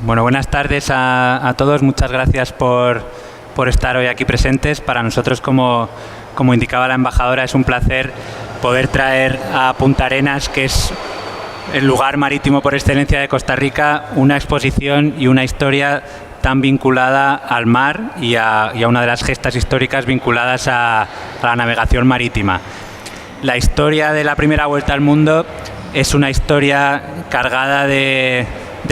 Bueno, buenas tardes a todos. Muchas gracias por estar hoy aquí presentes. Para nosotros, como indicaba la embajadora, es un placer poder traer a Punta Arenas, que es el lugar marítimo por excelencia de Costa Rica, una exposición y una historia tan vinculada al mar y a una de las gestas históricas vinculadas a la navegación marítima. La historia de la primera vuelta al mundo es una historia cargada de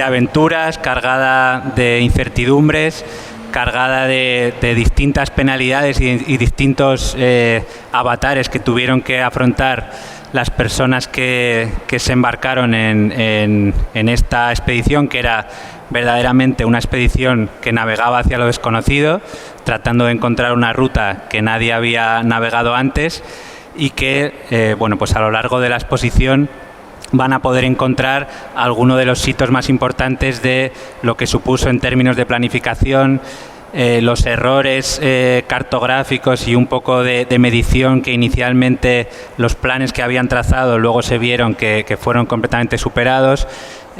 aventuras, cargada de incertidumbres, cargada de distintas penalidades y distintos avatares que tuvieron que afrontar las personas que se embarcaron en esta expedición, que era verdaderamente una expedición que navegaba hacia lo desconocido, tratando de encontrar una ruta que nadie había navegado antes y que, pues a lo largo de la exposición van a poder encontrar algunos de los hitos más importantes de lo que supuso en términos de planificación, los errores cartográficos y un poco de medición que inicialmente los planes que habían trazado luego se vieron que fueron completamente superados,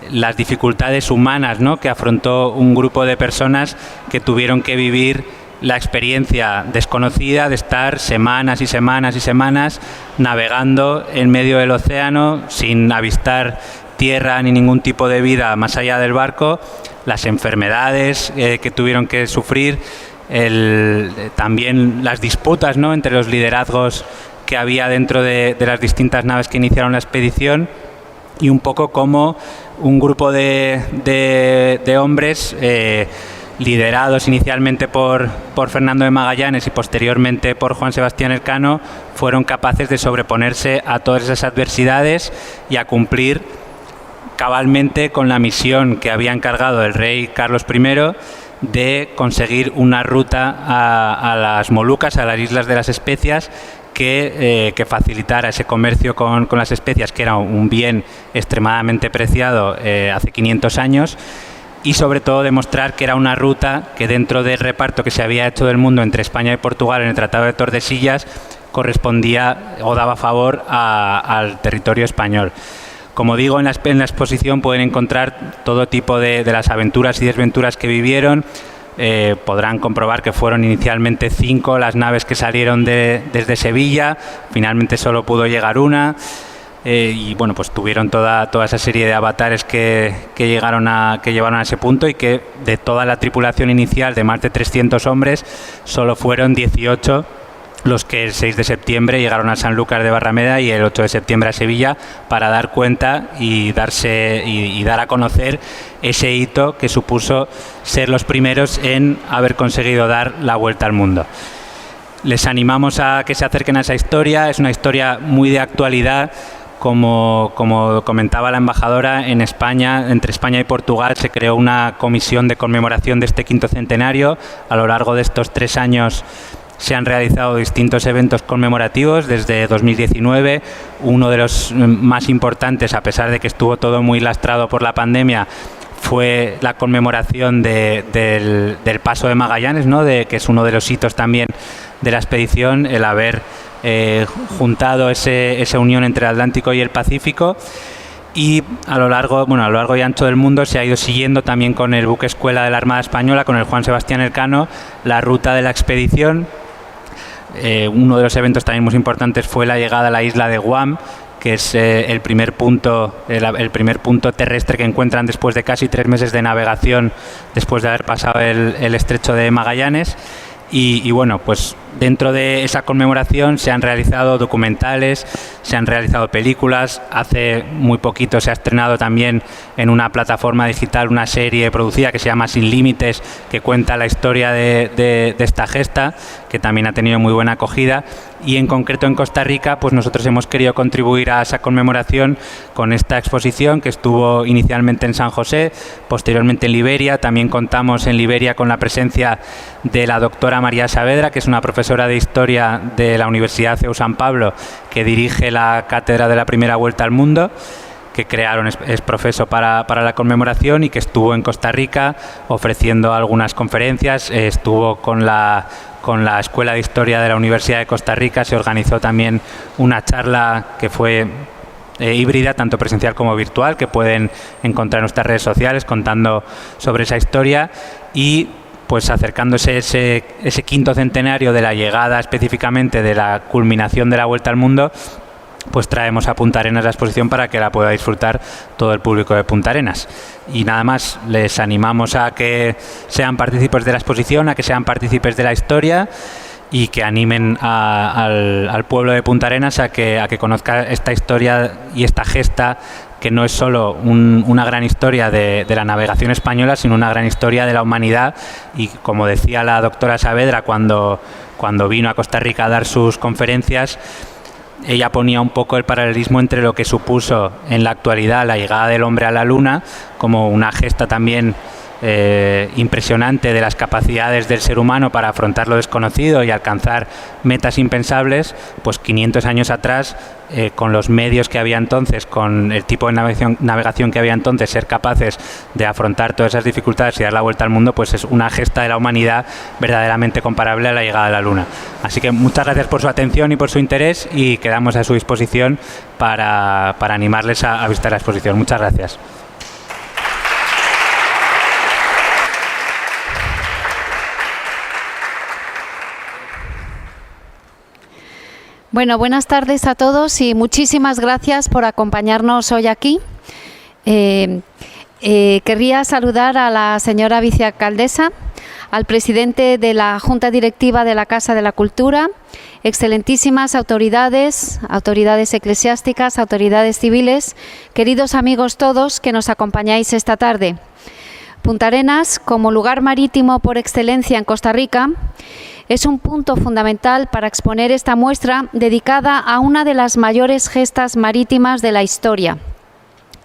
las dificultades humanas, ¿no?, que afrontó un grupo de personas que tuvieron que vivir la experiencia desconocida de estar semanas y semanas y semanas navegando en medio del océano sin avistar tierra ni ningún tipo de vida más allá del barco, las enfermedades que tuvieron que sufrir, también las disputas, ¿no?, entre los liderazgos que había dentro de las distintas naves que iniciaron la expedición, y un poco como un grupo de hombres liderados inicialmente por Fernando de Magallanes y posteriormente por Juan Sebastián Elcano, fueron capaces de sobreponerse a todas esas adversidades y a cumplir cabalmente con la misión que había encargado el rey Carlos I de conseguir una ruta a las Molucas, a las Islas de las Especias, que facilitara ese comercio con las especias, que era un bien extremadamente preciado hace 500 años, y sobre todo demostrar que era una ruta que, dentro del reparto que se había hecho del mundo entre España y Portugal en el Tratado de Tordesillas, correspondía o daba favor al territorio español. Como digo, en la exposición pueden encontrar todo tipo de las aventuras y desventuras que vivieron. Podrán comprobar que fueron inicialmente 5 las naves que salieron desde Sevilla, finalmente solo pudo llegar una. Y bueno, pues tuvieron toda esa serie de avatares que llevaron a ese punto, y que de toda la tripulación inicial de más de 300 hombres solo fueron 18 los que el 6 de septiembre llegaron a Sanlúcar de Barrameda y el 8 de septiembre a Sevilla, para dar cuenta y dar a conocer ese hito que supuso ser los primeros en haber conseguido dar la vuelta al mundo. Les animamos a que se acerquen a esa historia. Es una historia muy de actualidad. Como comentaba la embajadora, en España, entre España y Portugal, se creó una comisión de conmemoración de este quinto centenario. A lo largo de estos 3 años se han realizado distintos eventos conmemorativos. Desde 2019, uno de los más importantes, a pesar de que estuvo todo muy lastrado por la pandemia, fue la conmemoración del Paso de Magallanes, ¿no?, que es uno de los hitos también de la expedición, el haber juntado esa unión entre el Atlántico y el Pacífico. Y a lo largo y ancho del mundo se ha ido siguiendo también con el buque escuela de la Armada Española, con el Juan Sebastián Elcano, la ruta de la expedición. Uno de los eventos también muy importantes fue la llegada a la isla de Guam, que es el primer punto terrestre que encuentran después de casi 3 meses de navegación, después de haber pasado el estrecho de Magallanes. Y bueno, pues dentro de esa conmemoración se han realizado documentales, se han realizado películas. Hace muy poquito se ha estrenado también en una plataforma digital una serie producida que se llama Sin Límites, que cuenta la historia de esta gesta, que también ha tenido muy buena acogida. Y en concreto en Costa Rica, pues nosotros hemos querido contribuir a esa conmemoración con esta exposición, que estuvo inicialmente en San José, posteriormente en Liberia. También contamos en Liberia con la presencia de la doctora María Saavedra, que es una profesora de Historia de la Universidad CEU San Pablo, que dirige la cátedra de la primera vuelta al mundo, que crearon es profeso para la conmemoración, y que estuvo en Costa Rica ofreciendo algunas conferencias. Estuvo con la Escuela de Historia de la Universidad de Costa Rica. Se organizó también una charla que fue híbrida, tanto presencial como virtual, que pueden encontrar en nuestras redes sociales contando sobre esa historia y pues acercándose ese quinto centenario de la llegada específicamente de la culminación de la Vuelta al Mundo, pues traemos a Punta Arenas la exposición para que la pueda disfrutar todo el público de Punta Arenas. Y nada más, les animamos a que sean partícipes de la exposición, a que sean partícipes de la historia y que animen al pueblo de Punta Arenas a que conozca esta historia y esta gesta, que no es solo una gran historia de la navegación española, sino una gran historia de la humanidad. Y como decía la doctora Saavedra cuando vino a Costa Rica a dar sus conferencias, ella ponía un poco el paralelismo entre lo que supuso en la actualidad la llegada del hombre a la Luna, como una gesta también impresionante de las capacidades del ser humano para afrontar lo desconocido y alcanzar metas impensables, pues 500 años atrás, con los medios que había entonces, con el tipo de navegación que había entonces, ser capaces de afrontar todas esas dificultades y dar la vuelta al mundo, pues es una gesta de la humanidad verdaderamente comparable a la llegada de la Luna. Así que muchas gracias por su atención y por su interés, y quedamos a su disposición para animarles a visitar la exposición. Muchas gracias. Bueno, buenas tardes a todos y muchísimas gracias por acompañarnos hoy aquí. Querría saludar a la señora vicealcaldesa, al presidente de la Junta Directiva de la Casa de la Cultura, excelentísimas autoridades eclesiásticas, autoridades civiles, queridos amigos todos que nos acompañáis esta tarde. Punta Arenas, como lugar marítimo por excelencia en Costa Rica, es un punto fundamental para exponer esta muestra dedicada a una de las mayores gestas marítimas de la historia.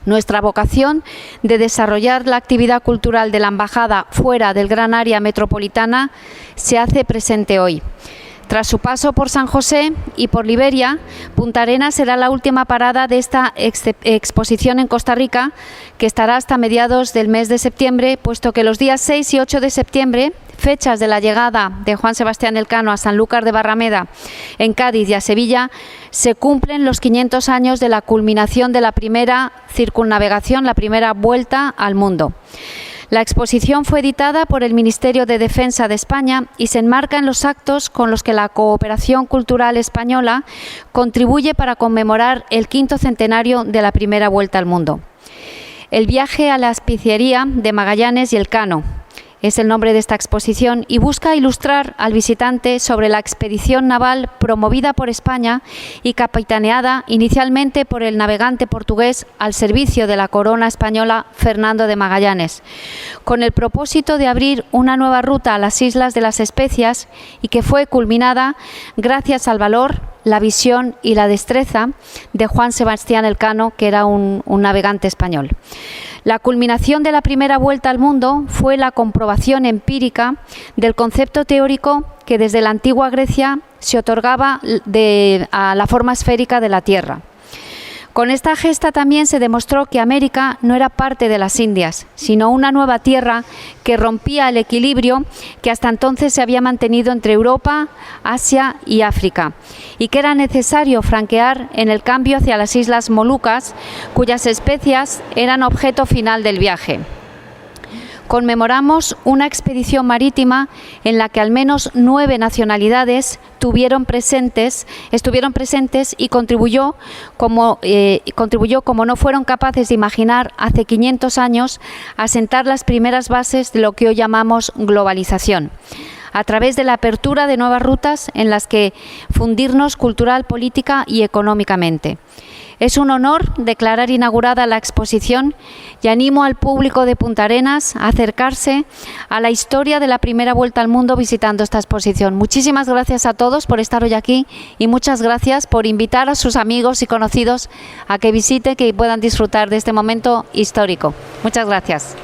Nuestra vocación de desarrollar la actividad cultural de la Embajada fuera del gran área metropolitana se hace presente hoy. Tras su paso por San José y por Liberia, Punta Arenas será la última parada de esta exposición en Costa Rica, que estará hasta mediados del mes de septiembre, puesto que los días 6 y 8 de septiembre, fechas de la llegada de Juan Sebastián Elcano a Sanlúcar de Barrameda, en Cádiz y a Sevilla, se cumplen los 500 años de la culminación de la primera circunnavegación, la primera vuelta al mundo. La exposición fue editada por el Ministerio de Defensa de España y se enmarca en los actos con los que la cooperación cultural española contribuye para conmemorar el 5º centenario de la primera vuelta al mundo. El viaje a la especiería de Magallanes y Elcano es el nombre de esta exposición y busca ilustrar al visitante sobre la expedición naval promovida por España y capitaneada inicialmente por el navegante portugués al servicio de la corona española Fernando de Magallanes, con el propósito de abrir una nueva ruta a las Islas de las Especias, y que fue culminada gracias al valor, la visión y la destreza de Juan Sebastián Elcano, que era un navegante español. La culminación de la primera vuelta al mundo fue la comprobación empírica del concepto teórico que desde la antigua Grecia se otorgaba a la forma esférica de la Tierra. Con esta gesta también se demostró que América no era parte de las Indias, sino una nueva tierra que rompía el equilibrio que hasta entonces se había mantenido entre Europa, Asia y África, y que era necesario franquear en el cambio hacia las Islas Molucas, cuyas especias eran objeto final del viaje. Conmemoramos una expedición marítima en la que al menos 9 nacionalidades estuvieron presentes y contribuyó como no fueron capaces de imaginar hace 500 años, a sentar las primeras bases de lo que hoy llamamos globalización, a través de la apertura de nuevas rutas en las que fundirnos cultural, política y económicamente. Es un honor declarar inaugurada la exposición y animo al público de Punta Arenas a acercarse a la historia de la primera vuelta al mundo visitando esta exposición. Muchísimas gracias a todos por estar hoy aquí y muchas gracias por invitar a sus amigos y conocidos a que visiten, que puedan disfrutar de este momento histórico. Muchas gracias.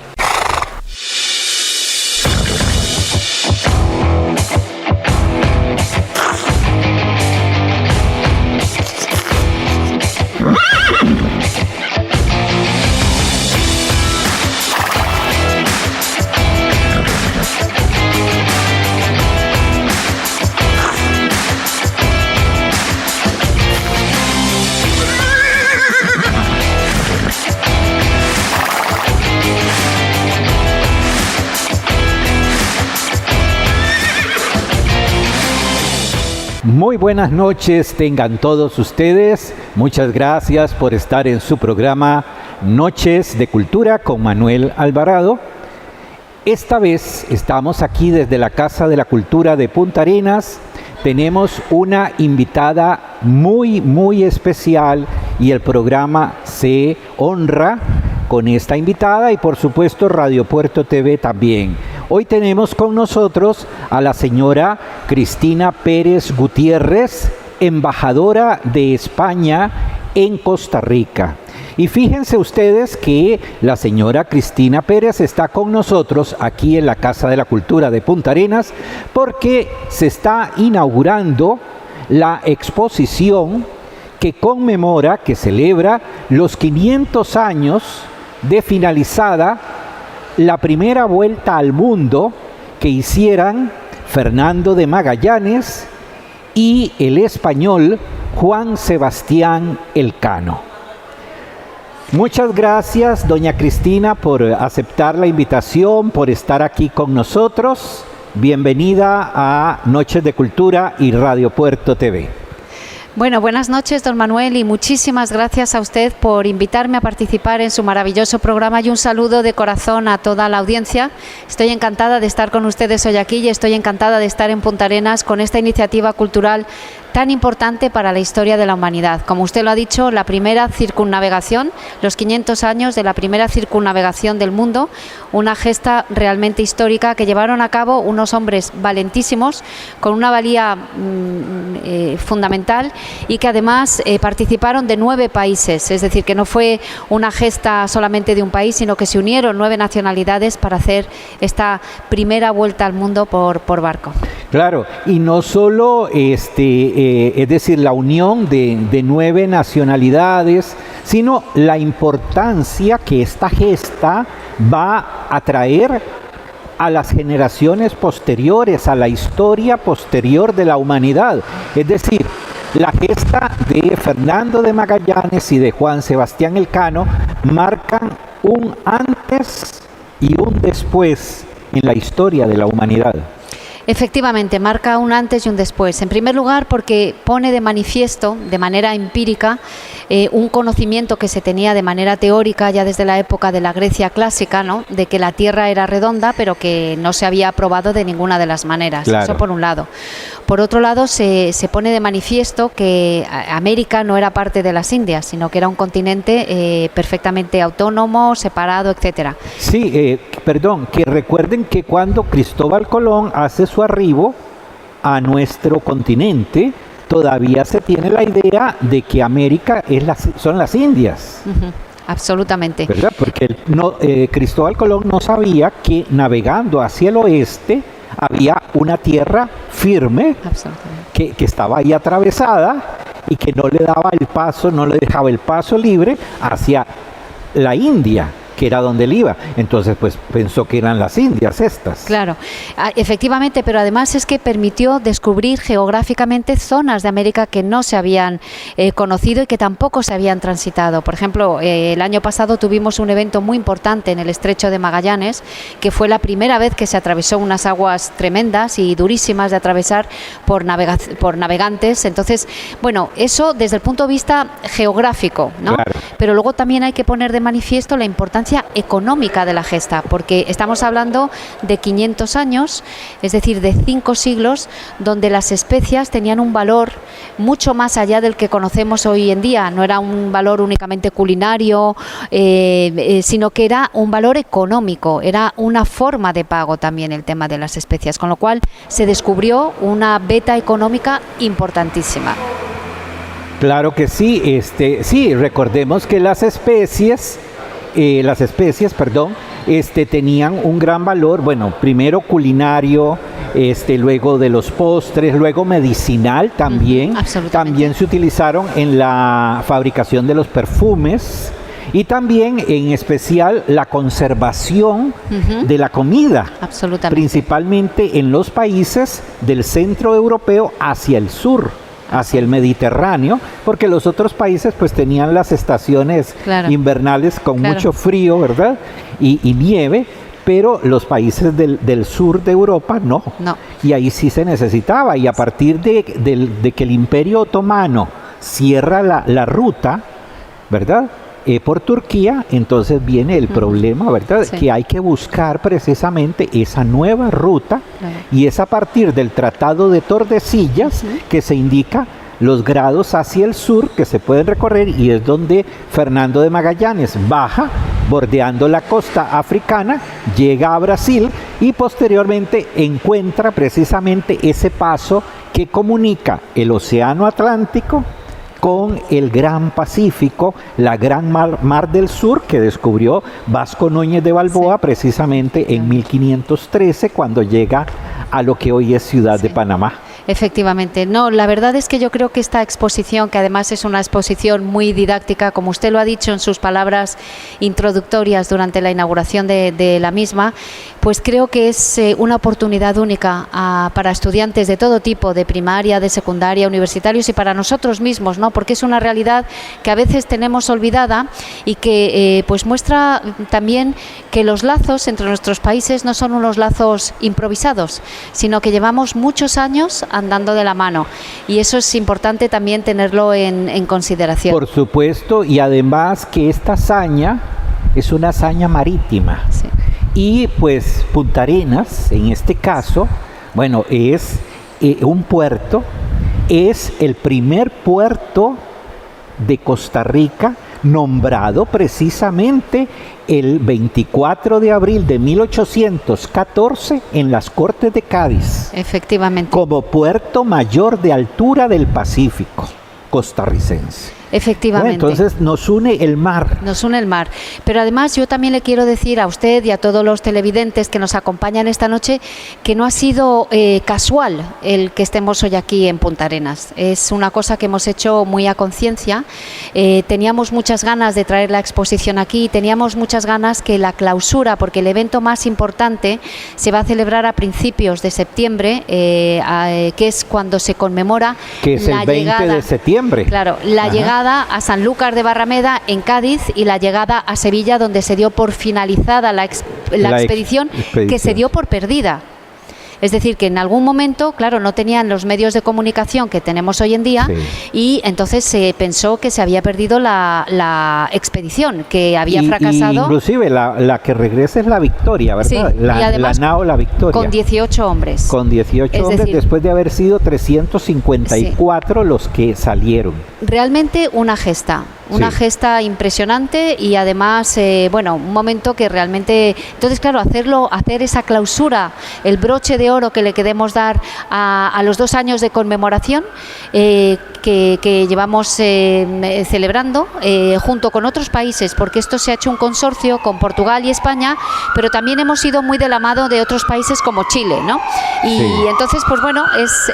Muy buenas noches tengan todos ustedes. Muchas gracias por estar en su programa Noches de Cultura con Manuel Alvarado. Esta vez estamos aquí desde la Casa de la Cultura de Punta Arenas. Tenemos una invitada muy especial y el programa se honra con esta invitada y por supuesto Radio Puerto TV también. Hoy tenemos con nosotros a la señora Cristina Pérez Gutiérrez, embajadora de España en Costa Rica. Y fíjense ustedes que la señora Cristina Pérez está con nosotros aquí en la Casa de la Cultura de Punta Arenas porque se está inaugurando la exposición que conmemora, que celebra los 500 años de finalizada la primera vuelta al mundo que hicieran Fernando de Magallanes y el español Juan Sebastián Elcano. Muchas gracias, doña Cristina, por aceptar la invitación, por estar aquí con nosotros. Bienvenida a Noches de Cultura y Radio Puerto TV. Bueno, buenas noches, don Manuel, y muchísimas gracias a usted por invitarme a participar en su maravilloso programa y un saludo de corazón a toda la audiencia. Estoy encantada de estar con ustedes hoy aquí y estoy encantada de estar en Punta Arenas con esta iniciativa cultural tan importante para la historia de la humanidad. Como usted lo ha dicho, la primera circunnavegación, los 500 años de la primera circunnavegación del mundo, una gesta realmente histórica que llevaron a cabo unos hombres valentísimos, con una valía fundamental y que además participaron de 9 países, es decir, que no fue una gesta solamente de un país, sino que se unieron 9 nacionalidades para hacer esta primera vuelta al mundo por barco. Claro, y no solo es decir, la unión de 9 nacionalidades, sino la importancia que esta gesta va a traer a las generaciones posteriores, a la historia posterior de la humanidad. Es decir, la gesta de Fernando de Magallanes y de Juan Sebastián Elcano marcan un antes y un después en la historia de la humanidad. Efectivamente, marca un antes y un después. En primer lugar, porque pone de manifiesto, de manera empírica, un conocimiento que se tenía de manera teórica ya desde la época de la Grecia clásica, ¿no?, de que la Tierra era redonda, pero que no se había probado de ninguna de las maneras. Claro. Eso por un lado. Por otro lado, se pone de manifiesto que América no era parte de las Indias, sino que era un continente perfectamente autónomo, separado, etcétera. Sí, perdón, que recuerden que cuando Cristóbal Colón hace su arribo a nuestro continente, todavía se tiene la idea de que América son las Indias. Uh-huh. Absolutamente. ¿Verdad? Porque Cristóbal Colón no sabía que navegando hacia el oeste había una tierra firme que estaba ahí atravesada y que no le daba el paso, no le dejaba el paso libre hacia la India, que era donde él iba. Entonces, pues pensó que eran las Indias estas. Claro, efectivamente, pero además es que permitió descubrir geográficamente zonas de América que no se habían conocido y que tampoco se habían transitado. Por ejemplo, el año pasado tuvimos un evento muy importante en el Estrecho de Magallanes, que fue la primera vez que se atravesó unas aguas tremendas y durísimas de atravesar por navegantes. Entonces, bueno, eso desde el punto de vista geográfico, ¿no? Claro. Pero luego también hay que poner de manifiesto la importancia económica de la gesta, porque estamos hablando de 500 años, es decir, de 5 siglos, donde las especias tenían un valor mucho más allá del que conocemos hoy en día. No era un valor únicamente culinario, sino que era un valor económico, era una forma de pago también el tema de las especias, con lo cual se descubrió una beta económica importantísima. Claro que sí, sí, recordemos que las especies, tenían un gran valor, bueno, primero culinario, luego de los postres, luego medicinal también. También se utilizaron en la fabricación de los perfumes y también en especial la conservación de la comida, principalmente en los países del centro europeo hacia el sur, hacia el Mediterráneo, porque los otros países pues tenían las estaciones invernales con mucho frío, ¿verdad? Y nieve, pero los países del sur de Europa no. Y ahí sí se necesitaba, y a partir de que el Imperio Otomano cierra la ruta, ¿verdad?, por Turquía, entonces viene el problema, ¿verdad?, que hay que buscar precisamente esa nueva ruta, y es a partir del Tratado de Tordesillas que se indica los grados hacia el sur que se pueden recorrer, y es donde Fernando de Magallanes baja, bordeando la costa africana, llega a Brasil y posteriormente encuentra precisamente ese paso que comunica el Océano Atlántico con el Gran Pacífico, la Gran Mar del Sur, que descubrió Vasco Núñez de Balboa precisamente en 1513, cuando llega a lo que hoy es Ciudad de Panamá. Efectivamente. No, la verdad es que yo creo que esta exposición, que además es una exposición muy didáctica, como usted lo ha dicho en sus palabras introductorias durante la inauguración de la misma, pues creo que es una oportunidad única para estudiantes de todo tipo, de primaria, de secundaria, universitarios, y para nosotros mismos, ¿no? Porque es una realidad que a veces tenemos olvidada y que pues muestra también que los lazos entre nuestros países no son unos lazos improvisados, sino que llevamos muchos años andando de la mano, y eso es importante también tenerlo en consideración. Por supuesto, y además que esta hazaña es una hazaña marítima, y pues Punta Arenas, en este caso, bueno, es un puerto, es el primer puerto de Costa Rica nombrado precisamente el 24 de abril de 1814 en las Cortes de Cádiz. Efectivamente. Como puerto mayor de altura del Pacífico costarricense. Efectivamente. Bueno, entonces nos une el mar. Nos une el mar. Pero además yo también le quiero decir a usted y a todos los televidentes que nos acompañan esta noche que no ha sido casual el que estemos hoy aquí en Punta Arenas. Es una cosa que hemos hecho muy a conciencia. Teníamos muchas ganas de traer la exposición aquí, teníamos muchas ganas que la clausura, porque el evento más importante se va a celebrar a principios de septiembre, que es cuando se conmemora que es el 20 de septiembre. Claro, la llegada a Sanlúcar de Barrameda en Cádiz y la llegada a Sevilla, donde se dio por finalizada la expedición, que se dio por perdida. Es decir, que en algún momento, claro, no tenían los medios de comunicación que tenemos hoy en día, y entonces se pensó que se había perdido la expedición, que había fracasado. Inclusive la que regresa es la Victoria, ¿verdad? Sí, y además, la nao La Victoria. Con 18 hombres. Con 18 hombres, decir, después de haber sido 354 los que salieron. Realmente una gesta. Una gesta impresionante, y además, bueno, un momento que realmente... Entonces, claro, hacer esa clausura, el broche de oro que le queremos dar a los 2 años de conmemoración que llevamos celebrando junto con otros países, porque esto se ha hecho un consorcio con Portugal y España, pero también hemos ido muy de la mano de otros países como Chile, ¿no? Y entonces, pues bueno,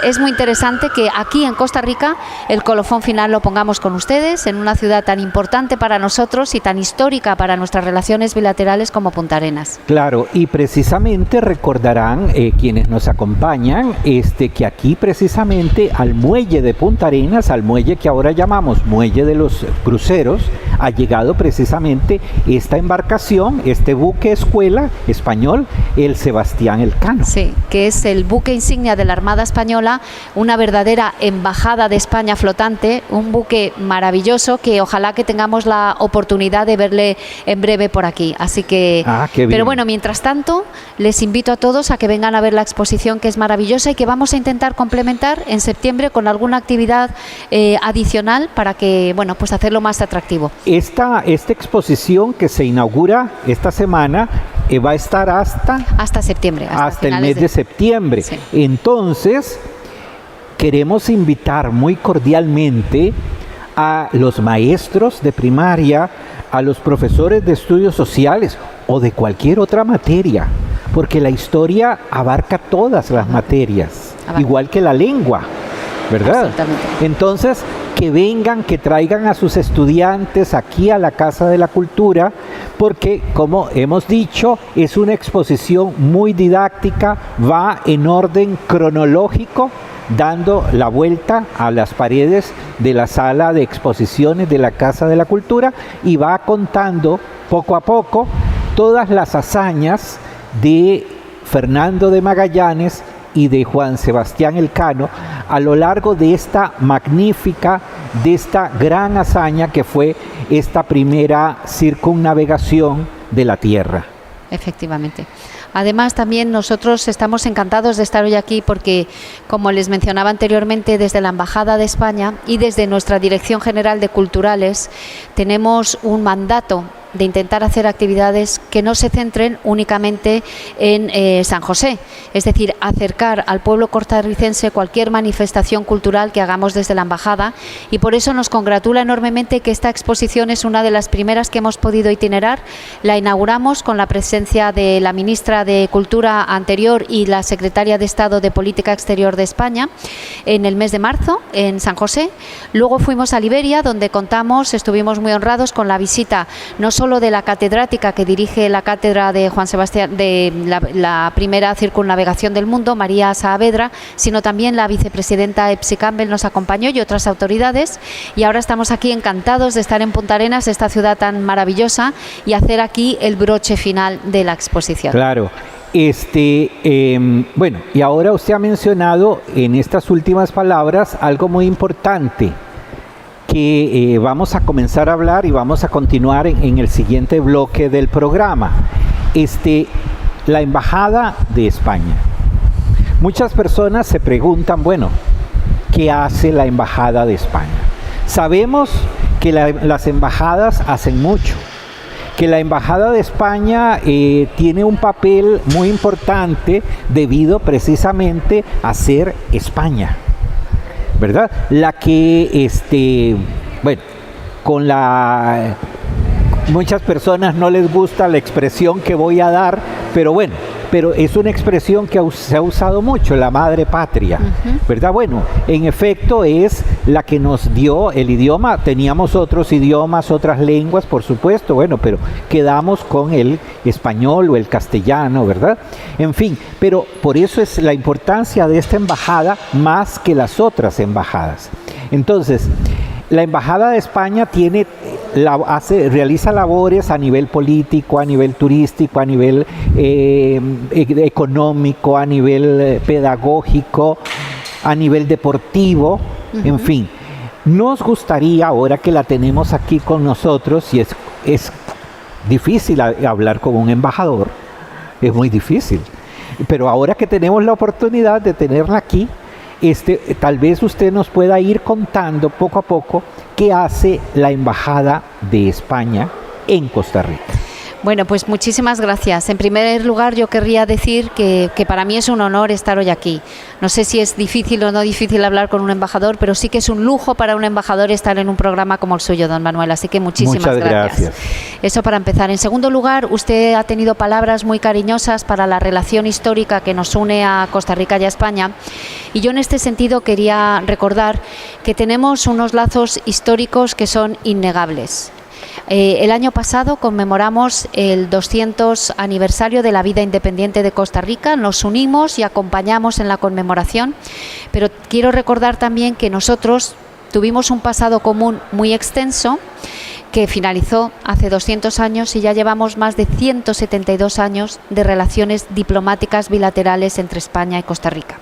es muy interesante que aquí en Costa Rica el colofón final lo pongamos con ustedes, en una ciudad tan importante para nosotros y tan histórica para nuestras relaciones bilaterales como Punta Arenas. Claro, y precisamente recordarán quienes nos acompañan que aquí precisamente al muelle de Punta Arenas, al muelle que ahora llamamos muelle de los cruceros, ha llegado precisamente esta embarcación, este buque escuela español, el Sebastián Elcano. Sí, que es el buque insignia de la Armada Española, una verdadera embajada de España flotante, un buque maravilloso que ojalá que tengamos la oportunidad de verle en breve por aquí. Así que, qué bien. Pero bueno, mientras tanto, les invito a todos a que vengan a ver la exposición, que es maravillosa y que vamos a intentar complementar en septiembre con alguna actividad adicional para que, bueno, pues hacerlo más atractivo. Esta exposición que se inaugura esta semana va a estar hasta septiembre. Hasta el mes de septiembre. Sí. Entonces, queremos invitar muy cordialmente a los maestros de primaria, a los profesores de estudios sociales o de cualquier otra materia, porque la historia abarca todas las materias, igual que la lengua, ¿verdad? Absolutamente. Entonces, que vengan, que traigan a sus estudiantes aquí a la Casa de la Cultura, porque, como hemos dicho, es una exposición muy didáctica, va en orden cronológico, dando la vuelta a las paredes de la sala de exposiciones de la Casa de la Cultura, y va contando poco a poco todas las hazañas de Fernando de Magallanes y de Juan Sebastián Elcano a lo largo de esta magnífica, de esta gran hazaña que fue esta primera circunnavegación de la Tierra. Efectivamente. Además, también nosotros estamos encantados de estar hoy aquí porque, como les mencionaba anteriormente, desde la Embajada de España y desde nuestra Dirección General de Culturales tenemos un mandato de intentar hacer actividades que no se centren únicamente en San José, es decir, acercar al pueblo costarricense cualquier manifestación cultural que hagamos desde la Embajada, y por eso nos congratula enormemente que esta exposición es una de las primeras que hemos podido itinerar. La inauguramos con la presencia de la ministra de Cultura anterior y la secretaria de Estado de Política Exterior de España en el mes de marzo en San José. Luego fuimos a Liberia, donde estuvimos muy honrados con la visita no solo de la catedrática que dirige la cátedra de Juan Sebastián, de la primera circunnavegación del mundo, María Saavedra, sino también la vicepresidenta Epsi Campbell nos acompañó y otras autoridades, y ahora estamos aquí encantados de estar en Punta Arenas, esta ciudad tan maravillosa, y hacer aquí el broche final de la exposición. Claro. Bueno, y ahora usted ha mencionado en estas últimas palabras algo muy importante que vamos a comenzar a hablar y vamos a continuar en el siguiente bloque del programa. La Embajada de España. Muchas personas se preguntan, bueno, ¿qué hace la Embajada de España? Sabemos que las embajadas hacen mucho, que la Embajada de España tiene un papel muy importante debido precisamente a ser España, ¿verdad? La que, bueno, muchas personas no les gusta la expresión que voy a dar, pero bueno, es una expresión que se ha usado mucho, la madre patria, ¿verdad? Bueno, en efecto es la que nos dio el idioma. Teníamos otros idiomas, otras lenguas, por supuesto, bueno, pero quedamos con el español o el castellano, ¿verdad? En fin, pero por eso es la importancia de esta embajada más que las otras embajadas. Entonces, la Embajada de España realiza labores a nivel político, a nivel turístico, a nivel económico, a nivel pedagógico, a nivel deportivo, en fin. Nos gustaría, ahora que la tenemos aquí con nosotros, y es difícil hablar con un embajador, es muy difícil, pero ahora que tenemos la oportunidad de tenerla aquí, tal vez usted nos pueda ir contando poco a poco qué hace la Embajada de España en Costa Rica. Bueno, pues muchísimas gracias. En primer lugar, yo querría decir que para mí es un honor estar hoy aquí. No sé si es difícil o no difícil hablar con un embajador, pero sí que es un lujo para un embajador estar en un programa como el suyo, don Manuel. Así que muchísimas gracias. Eso para empezar. En segundo lugar, usted ha tenido palabras muy cariñosas para la relación histórica que nos une a Costa Rica y a España. Y yo en este sentido quería recordar que tenemos unos lazos históricos que son innegables. El año pasado conmemoramos el 200 aniversario de la vida independiente de Costa Rica, nos unimos y acompañamos en la conmemoración, pero quiero recordar también que nosotros tuvimos un pasado común muy extenso que finalizó hace 200 años y ya llevamos más de 172 años de relaciones diplomáticas bilaterales entre España y Costa Rica.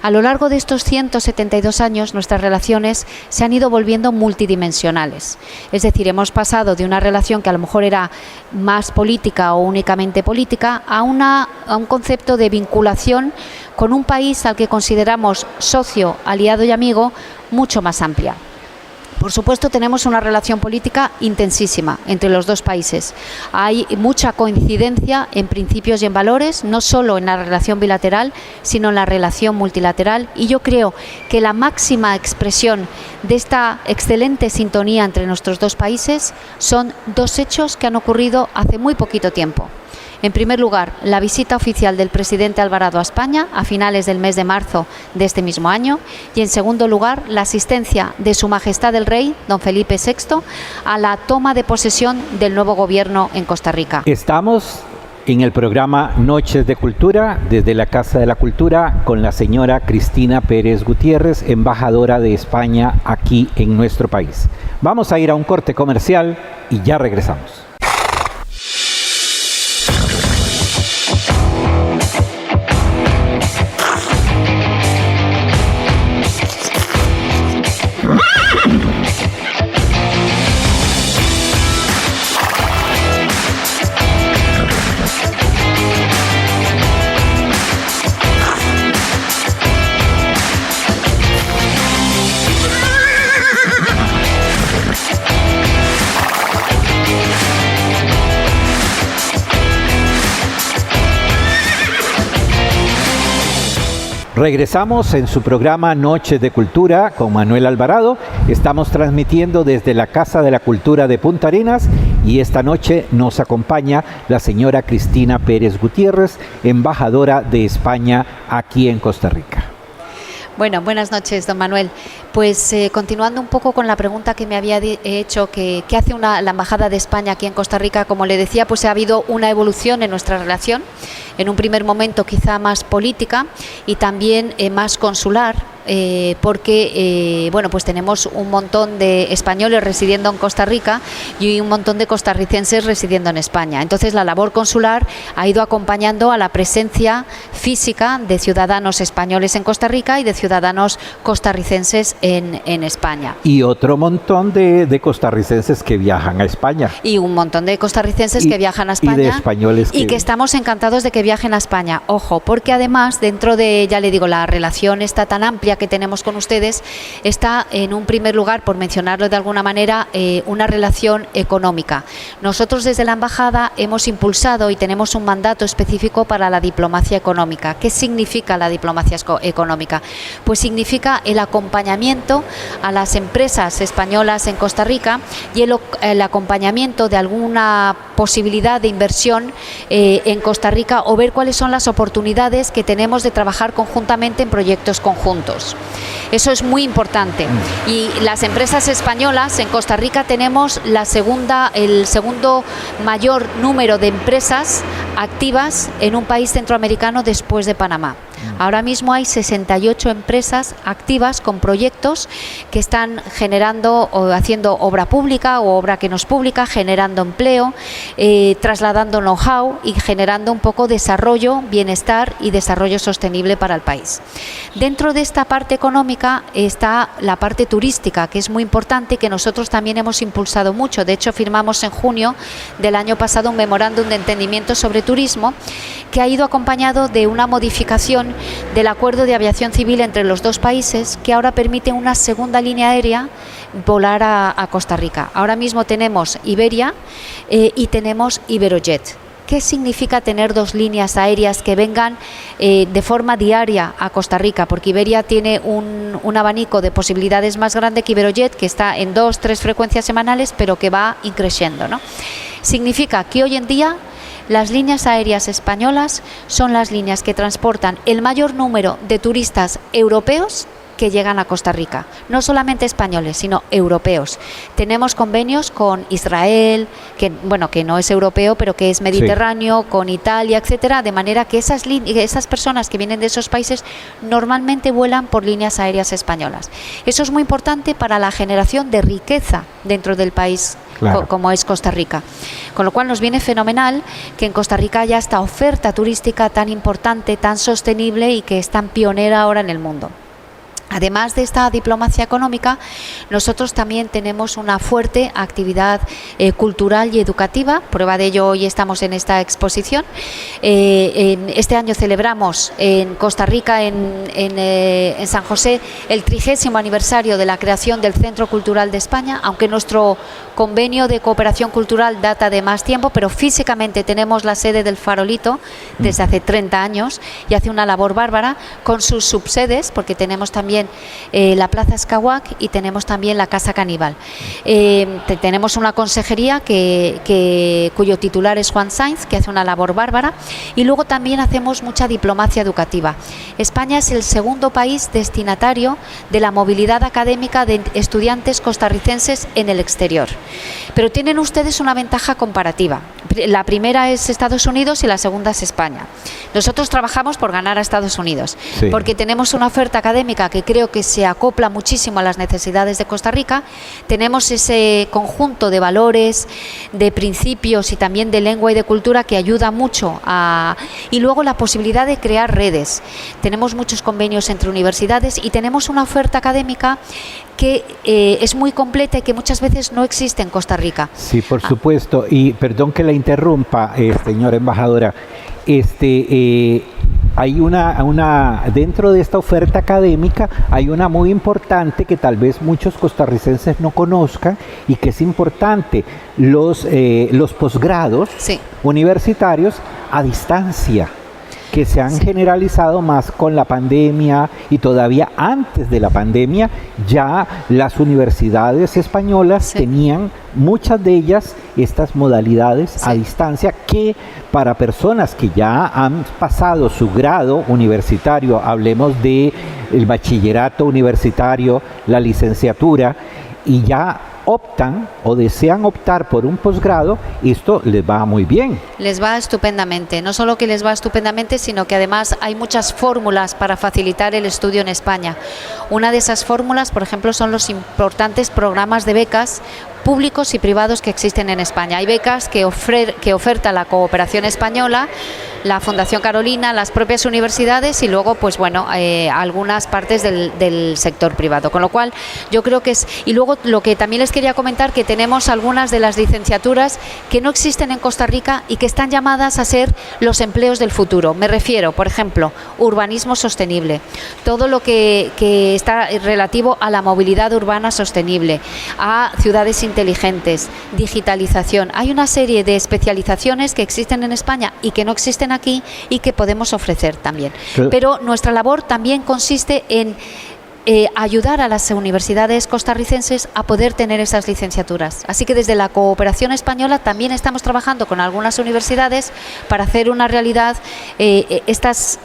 A lo largo de estos 172 años, nuestras relaciones se han ido volviendo multidimensionales. Es decir, hemos pasado de una relación que a lo mejor era más política o únicamente política a un concepto de vinculación con un país al que consideramos socio, aliado y amigo mucho más amplia. Por supuesto, tenemos una relación política intensísima entre los dos países. Hay mucha coincidencia en principios y en valores, no solo en la relación bilateral, sino en la relación multilateral. Y yo creo que la máxima expresión de esta excelente sintonía entre nuestros dos países son dos hechos que han ocurrido hace muy poquito tiempo. En primer lugar, la visita oficial del presidente Alvarado a España a finales del mes de marzo de este mismo año, y en segundo lugar, la asistencia de Su Majestad el Rey, don Felipe VI, a la toma de posesión del nuevo gobierno en Costa Rica. Estamos en el programa Noches de Cultura, desde la Casa de la Cultura, con la señora Cristina Pérez Gutiérrez, embajadora de España aquí en nuestro país. Vamos a ir a un corte comercial y ya regresamos. Regresamos en su programa Noches de Cultura con Manuel Alvarado. Estamos transmitiendo desde la Casa de la Cultura de Punta Arenas y esta noche nos acompaña la señora Cristina Pérez Gutiérrez, embajadora de España aquí en Costa Rica. Bueno, buenas noches, don Manuel. Pues continuando un poco con la pregunta que me había hecho, ¿qué hace la Embajada de España aquí en Costa Rica? Como le decía, pues ha habido una evolución en nuestra relación, en un primer momento quizá más política y también más consular, porque bueno, pues tenemos un montón de españoles residiendo en Costa Rica y un montón de costarricenses residiendo en España. Entonces la labor consular ha ido acompañando a la presencia física de ciudadanos españoles en Costa Rica y de ciudadanos costarricenses en España. Y otro montón de costarricenses que viajan a España. Y un montón de costarricenses que viajan a España. Y de españoles que estamos encantados de que viajen a España. Ojo, porque además dentro de, ya le digo, la relación está tan amplia que tenemos con ustedes, está en un primer lugar, por mencionarlo de alguna manera, una relación económica. Nosotros desde la Embajada hemos impulsado y tenemos un mandato específico para la diplomacia económica. ¿Qué significa la diplomacia económica? Pues significa el acompañamiento a las empresas españolas en Costa Rica y el acompañamiento de alguna posibilidad de inversión en Costa Rica o ver cuáles son las oportunidades que tenemos de trabajar conjuntamente en proyectos conjuntos. Eso es muy importante. Y las empresas españolas en Costa Rica tenemos el segundo mayor número de empresas activas en un país centroamericano después de Panamá. Ahora mismo hay 68 empresas activas con proyectos que están generando o haciendo obra pública o obra que no es pública, generando empleo, trasladando know-how y generando un poco desarrollo, bienestar y desarrollo sostenible para el país. Dentro de esta parte económica está la parte turística, que es muy importante y que nosotros también hemos impulsado mucho. De hecho, firmamos en junio del año pasado un memorándum de entendimiento sobre turismo que ha ido acompañado de una modificación del acuerdo de aviación civil entre los dos países que ahora permite una segunda línea aérea volar a Costa Rica. Ahora mismo tenemos Iberia y tenemos Iberojet. ¿Qué significa tener dos líneas aéreas que vengan de forma diaria a Costa Rica? Porque Iberia tiene un abanico de posibilidades más grande que Iberojet, que está en 2-3 frecuencias semanales, pero que va increciendo, ¿no? Significa que hoy en día las líneas aéreas españolas son las líneas que transportan el mayor número de turistas europeos que llegan a Costa Rica, no solamente españoles, sino europeos. Tenemos convenios con Israel, que no es europeo, pero que es mediterráneo, sí, con Italia, etcétera, de manera que esas personas que vienen de esos países normalmente vuelan por líneas aéreas españolas. Eso es muy importante para la generación de riqueza dentro del país, claro, como es Costa Rica. Con lo cual nos viene fenomenal que en Costa Rica haya esta oferta turística tan importante, tan sostenible y que es tan pionera ahora en el mundo. Además de esta diplomacia económica, nosotros también tenemos una fuerte actividad cultural y educativa. Prueba de ello, hoy estamos en esta exposición. Este año celebramos en Costa Rica, en San José, el 30º aniversario de la creación del Centro Cultural de España, aunque nuestro convenio de cooperación cultural data de más tiempo, pero físicamente tenemos la sede del Farolito desde hace 30 años y hace una labor bárbara con sus subsedes, porque tenemos también la Plaza Escahuac y tenemos también la Casa Caníbal. Tenemos una consejería cuyo titular es Juan Sainz, que hace una labor bárbara, y luego también hacemos mucha diplomacia educativa. España es el segundo país destinatario de la movilidad académica de estudiantes costarricenses en el exterior. Pero tienen ustedes una ventaja comparativa. La primera es Estados Unidos y la segunda es España. Nosotros trabajamos por ganar a Estados Unidos, sí, porque tenemos una oferta académica que creo que se acopla muchísimo a las necesidades de Costa Rica. Tenemos ese conjunto de valores, de principios y también de lengua y de cultura que ayuda mucho y luego la posibilidad de crear redes. Tenemos muchos convenios entre universidades y tenemos una oferta académica que es muy completa y que muchas veces no existe en Costa Rica. Sí, por supuesto. Y perdón que la interrumpa, señora embajadora. Hay dentro de esta oferta académica hay una muy importante que tal vez muchos costarricenses no conozcan y que es importante, los posgrados, sí, universitarios a distancia, que se han generalizado más con la pandemia, y todavía antes de la pandemia ya las universidades españolas tenían, muchas de ellas, estas modalidades a distancia, que para personas que ya han pasado su grado universitario, hablemos de el bachillerato universitario, la licenciatura, y ya optan o desean optar por un posgrado, esto les va muy bien. Les va estupendamente, no solo que les va estupendamente, sino que además hay muchas fórmulas para facilitar el estudio en España. Una de esas fórmulas, por ejemplo, son los importantes programas de becas públicos y privados que existen en España. Hay becas que oferta la Cooperación Española, la Fundación Carolina, las propias universidades y luego, pues bueno, algunas partes del sector privado. Con lo cual, yo creo que es... Y luego, lo que también les quería comentar, que tenemos algunas de las licenciaturas que no existen en Costa Rica y que están llamadas a ser los empleos del futuro. Me refiero, por ejemplo, urbanismo sostenible, todo lo que está relativo a la movilidad urbana sostenible, a ciudades inteligentes, digitalización. Hay una serie de especializaciones que existen en España y que no existen aquí y que podemos ofrecer también. Pero nuestra labor también consiste en ayudar a las universidades costarricenses a poder tener esas licenciaturas. Así que desde la Cooperación Española también estamos trabajando con algunas universidades para hacer una realidad estas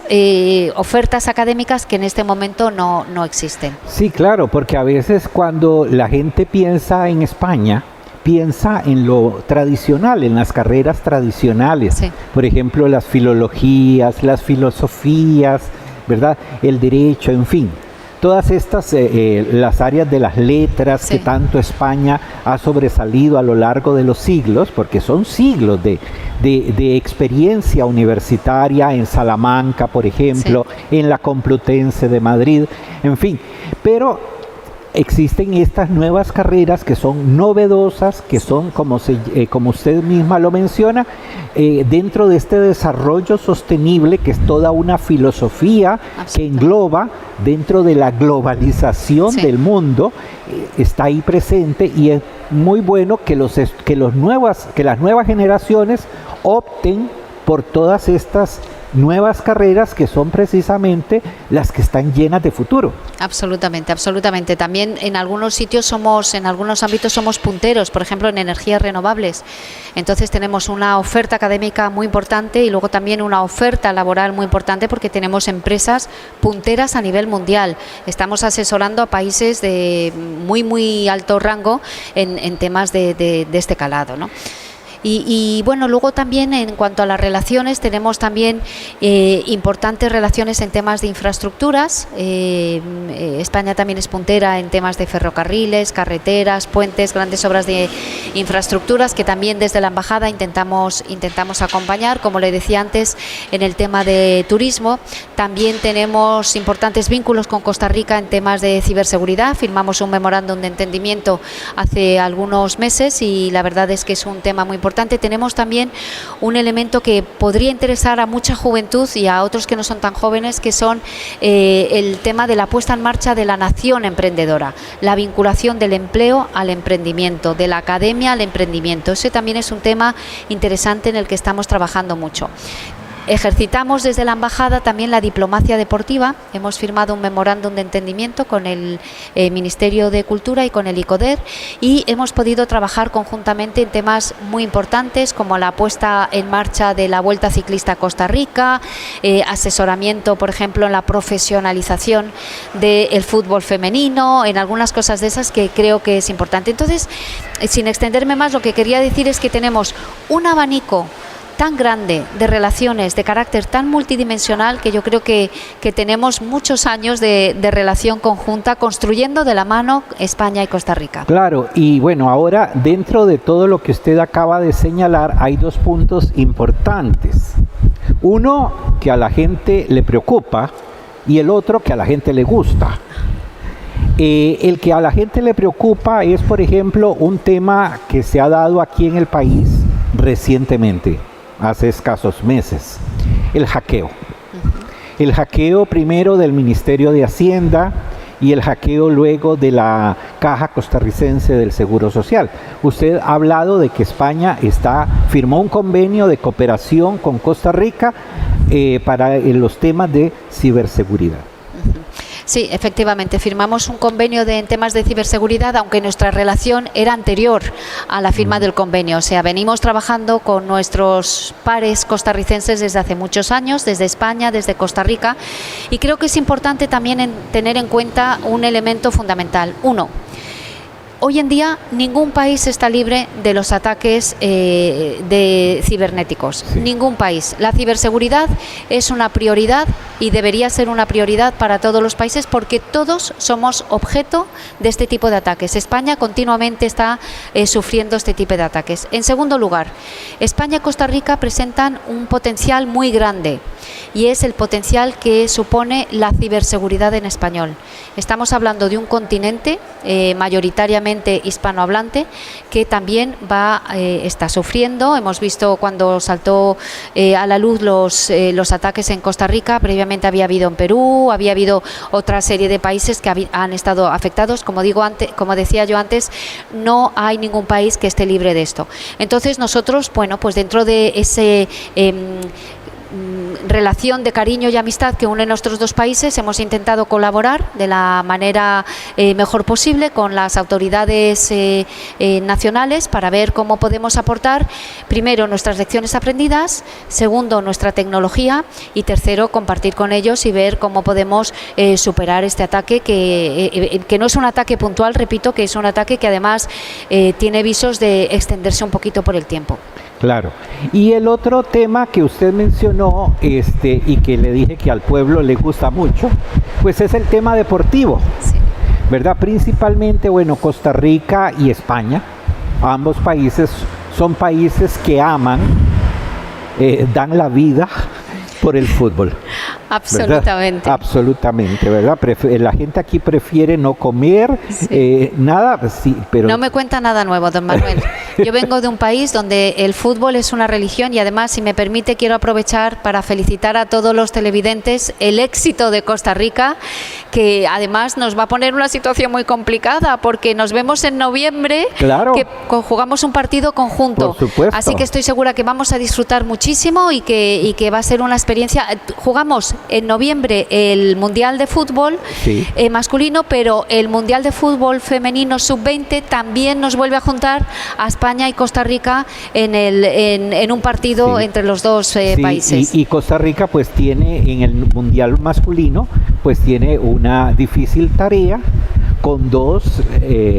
ofertas académicas que en este momento no existen. Sí, claro, porque a veces cuando la gente piensa en España, piensa en lo tradicional, en las carreras tradicionales, por ejemplo, las filologías, las filosofías, ¿verdad? El derecho, en fin. Todas estas, las áreas de las letras que tanto España ha sobresalido a lo largo de los siglos, porque son siglos de experiencia universitaria en Salamanca, por ejemplo, en la Complutense de Madrid, en fin. Pero existen estas nuevas carreras que son novedosas, que son, como usted misma lo menciona, dentro de este desarrollo sostenible, que es toda una filosofía que engloba dentro de la globalización del mundo, está ahí presente, y es muy bueno que las nuevas generaciones opten por todas estas nuevas carreras que son precisamente las que están llenas de futuro. Absolutamente, absolutamente. También en algunos sitios en algunos ámbitos somos punteros, por ejemplo en energías renovables. Entonces tenemos una oferta académica muy importante y luego también una oferta laboral muy importante, porque tenemos empresas punteras a nivel mundial. Estamos asesorando a países de muy alto rango en temas de este calado, ¿no? Y bueno, luego también en cuanto a las relaciones, tenemos también importantes relaciones en temas de infraestructuras. España también es puntera en temas de ferrocarriles, carreteras, puentes, grandes obras de infraestructuras, que también desde la embajada intentamos acompañar. Como le decía antes, en el tema de turismo también tenemos importantes vínculos con Costa Rica en temas de ciberseguridad. Firmamos un memorándum de entendimiento hace algunos meses y la verdad es que es un tema muy importante. Tenemos también un elemento que podría interesar a mucha juventud y a otros que no son tan jóvenes, que son el tema de la puesta en marcha de la nación emprendedora, la vinculación del empleo al emprendimiento, de la academia al emprendimiento. Ese también es un tema interesante en el que estamos trabajando mucho. Ejercitamos desde la embajada también la diplomacia deportiva. Hemos firmado un memorándum de entendimiento con el Ministerio de Cultura y con el ICODER, y hemos podido trabajar conjuntamente en temas muy importantes como la puesta en marcha de la Vuelta Ciclista a Costa Rica, asesoramiento, por ejemplo, en la profesionalización del fútbol femenino, en algunas cosas de esas que creo que es importante. Entonces, sin extenderme más, lo que quería decir es que tenemos un abanico tan grande de relaciones de carácter tan multidimensional, que yo creo que tenemos muchos años de relación conjunta construyendo de la mano España y Costa Rica. Claro, y bueno, ahora dentro de todo lo que usted acaba de señalar hay dos puntos importantes. Uno que a la gente le preocupa y el otro que a la gente le gusta. El que a la gente le preocupa es, por ejemplo, un tema que se ha dado aquí en el país recientemente, hace escasos meses, el hackeo. El hackeo primero del Ministerio de Hacienda y el hackeo luego de la Caja Costarricense del Seguro Social. Usted ha hablado de que España firmó un convenio de cooperación con Costa Rica para los temas de ciberseguridad. Sí, efectivamente, firmamos un convenio en temas de ciberseguridad, aunque nuestra relación era anterior a la firma del convenio. O sea, venimos trabajando con nuestros pares costarricenses desde hace muchos años, desde España, desde Costa Rica, y creo que es importante también tener en cuenta un elemento fundamental. Uno, hoy en día ningún país está libre de los ataques de cibernéticos. Sí. Ningún país. La ciberseguridad es una prioridad y debería ser una prioridad para todos los países porque todos somos objeto de este tipo de ataques. España continuamente está sufriendo este tipo de ataques. En segundo lugar, España y Costa Rica presentan un potencial muy grande y es el potencial que supone la ciberseguridad en español. Estamos hablando de un continente mayoritariamente hispanohablante que también está sufriendo. Hemos visto cuando saltó a la luz los ataques en Costa Rica, previamente había habido en Perú, había habido otra serie de países que han estado afectados. Como decía yo antes, no hay ningún país que esté libre de esto. Entonces nosotros, bueno, pues dentro de ese relación de cariño y amistad que une nuestros dos países, hemos intentado colaborar de la manera mejor posible con las autoridades nacionales para ver cómo podemos aportar, primero, nuestras lecciones aprendidas, segundo, nuestra tecnología y tercero, compartir con ellos y ver cómo podemos superar este ataque que no es un ataque puntual, repito, que es un ataque que además tiene visos de extenderse un poquito por el tiempo. Claro. Y el otro tema que usted mencionó y que le dije que al pueblo le gusta mucho, pues es el tema deportivo, sí. ¿Verdad? Principalmente, bueno, Costa Rica y España, ambos países son países que aman, dan la vida por el fútbol. Absolutamente. ¿Verdad? Absolutamente, ¿verdad? La gente aquí prefiere no comer, sí. Nada, sí, pero... No me cuenta nada nuevo, don Manuel. Yo vengo de un país donde el fútbol es una religión y además, si me permite, quiero aprovechar para felicitar a todos los televidentes el éxito de Costa Rica, que además nos va a poner una situación muy complicada porque nos vemos en noviembre, claro, que jugamos un partido conjunto. Por supuesto. Así que estoy segura que vamos a disfrutar muchísimo y que va a ser una experiencia. Jugamos en noviembre el Mundial de Fútbol, sí, masculino, pero el Mundial de Fútbol femenino sub-20 también nos vuelve a juntar a España y Costa Rica en un partido, sí, entre los dos países. Y Costa Rica pues tiene en el Mundial masculino pues tiene una difícil tarea con dos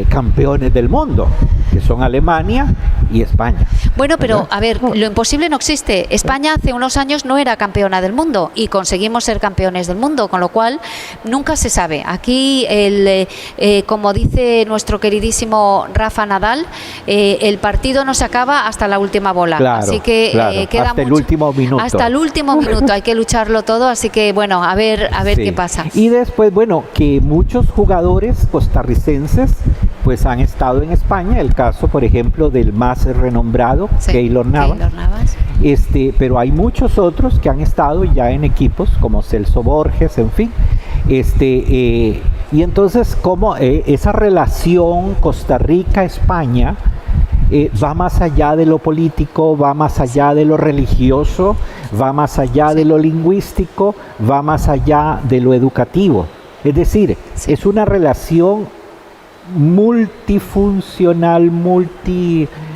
campeones del mundo, que son Alemania y España. Bueno, pero a ver, lo imposible no existe. España hace unos años no era campeona del mundo y conseguimos ser campeones del mundo, con lo cual nunca se sabe. Aquí, como dice nuestro queridísimo Rafa Nadal, el partido no se acaba hasta la última bola. Claro, así que claro, queda hasta el último minuto. Hasta el último minuto hay que lucharlo todo, así que bueno, a ver sí, qué pasa. Y después, bueno, que muchos jugadores costarricenses pues han estado en España, el caso por ejemplo del más renombrado, sí, Keylor Navas, pero hay muchos otros que han estado ya en equipos como Celso Borges, en fin, y entonces como esa relación Costa Rica-España va más allá de lo político, va más allá de lo religioso, va más allá, sí, de lo lingüístico, va más allá de lo educativo. Es decir, sí, es una relación multifuncional,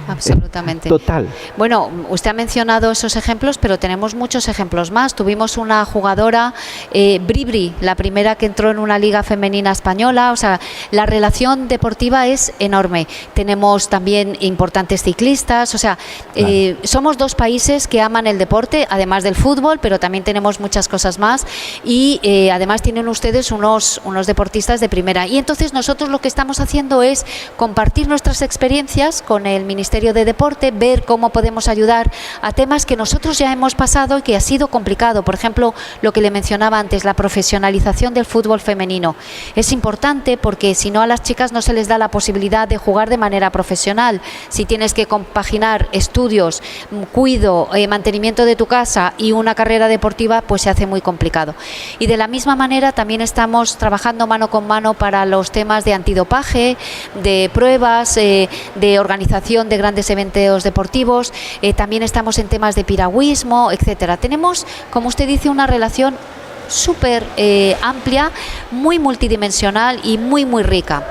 absolutamente. Total. Bueno, usted ha mencionado esos ejemplos, pero tenemos muchos ejemplos más. Tuvimos una jugadora, Bribri, la primera que entró en una liga femenina española. O sea, la relación deportiva es enorme. Tenemos también importantes ciclistas. O sea, claro, somos dos países que aman el deporte, además del fútbol, pero también tenemos muchas cosas más. Y además tienen ustedes unos deportistas de primera. Y entonces nosotros lo que estamos haciendo es compartir nuestras experiencias con el Ministerio de Deporte, ver cómo podemos ayudar a temas que nosotros ya hemos pasado y que ha sido complicado. Por ejemplo, lo que le mencionaba antes, la profesionalización del fútbol femenino. Es importante porque si no, a las chicas no se les da la posibilidad de jugar de manera profesional. Si tienes que compaginar estudios, cuido, mantenimiento de tu casa y una carrera deportiva, pues se hace muy complicado. Y de la misma manera también estamos trabajando mano con mano para los temas de antidopaje, de pruebas, de organización de grandes eventos deportivos, también estamos en temas de piragüismo, etcétera. Tenemos, como usted dice, una relación súper amplia, muy multidimensional y muy rica.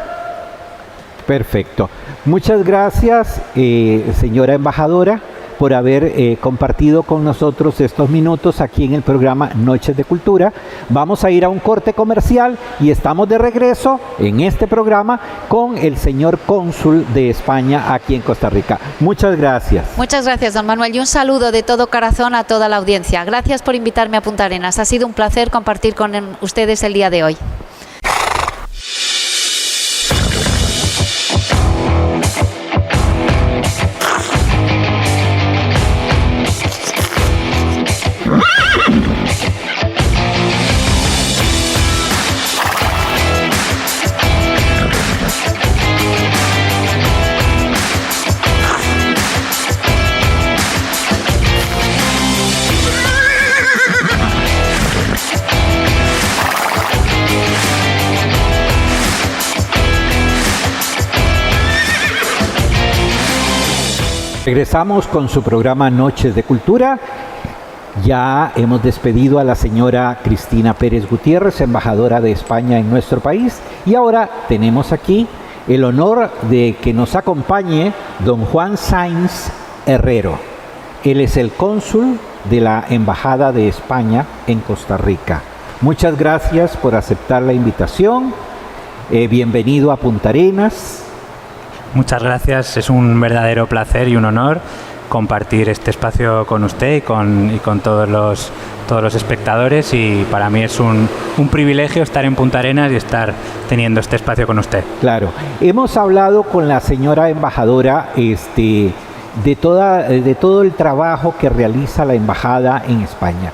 Perfecto. Muchas gracias, señora embajadora, por haber compartido con nosotros estos minutos aquí en el programa Noches de Cultura. Vamos a ir a un corte comercial y estamos de regreso en este programa con el señor cónsul de España aquí en Costa Rica. Muchas gracias. Muchas gracias, don Manuel, y un saludo de todo corazón a toda la audiencia. Gracias por invitarme a Punta Arenas. Ha sido un placer compartir con ustedes el día de hoy. Regresamos con su programa Noches de Cultura. Ya hemos despedido a la señora Cristina Pérez Gutiérrez, embajadora de España en nuestro país, y ahora tenemos aquí el honor de que nos acompañe don Juan Sainz Herrero. Él es el cónsul de la Embajada de España en Costa Rica. Muchas gracias por aceptar la invitación. Bienvenido a Punta Arenas. Muchas gracias, es un verdadero placer y un honor compartir este espacio con usted y con todos los espectadores, y para mí es un privilegio estar en Punta Arenas y estar teniendo este espacio con usted. Claro, hemos hablado con la señora embajadora de todo el trabajo que realiza la embajada en España.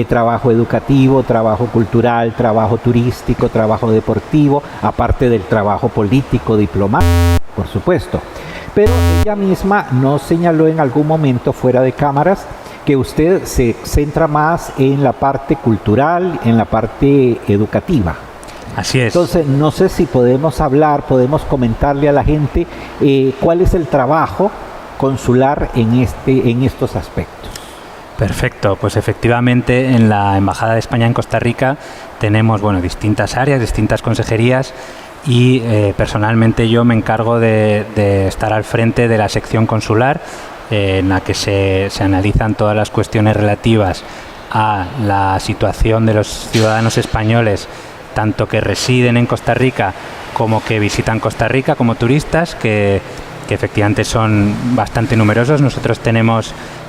Trabajo educativo, trabajo cultural, trabajo turístico, trabajo deportivo, aparte del trabajo político, diplomático, por supuesto. Pero ella misma nos señaló en algún momento fuera de cámaras que usted se centra más en la parte cultural, en la parte educativa. Así es. Entonces, no sé si podemos comentarle a la gente cuál es el trabajo consular en estos aspectos. Perfecto, pues efectivamente en la Embajada de España en Costa Rica tenemos distintas áreas, distintas consejerías, y personalmente yo me encargo de estar al frente de la sección consular, en la que se analizan todas las cuestiones relativas a la situación de los ciudadanos españoles, tanto que residen en Costa Rica como que visitan Costa Rica como turistas, que efectivamente son bastante numerosos.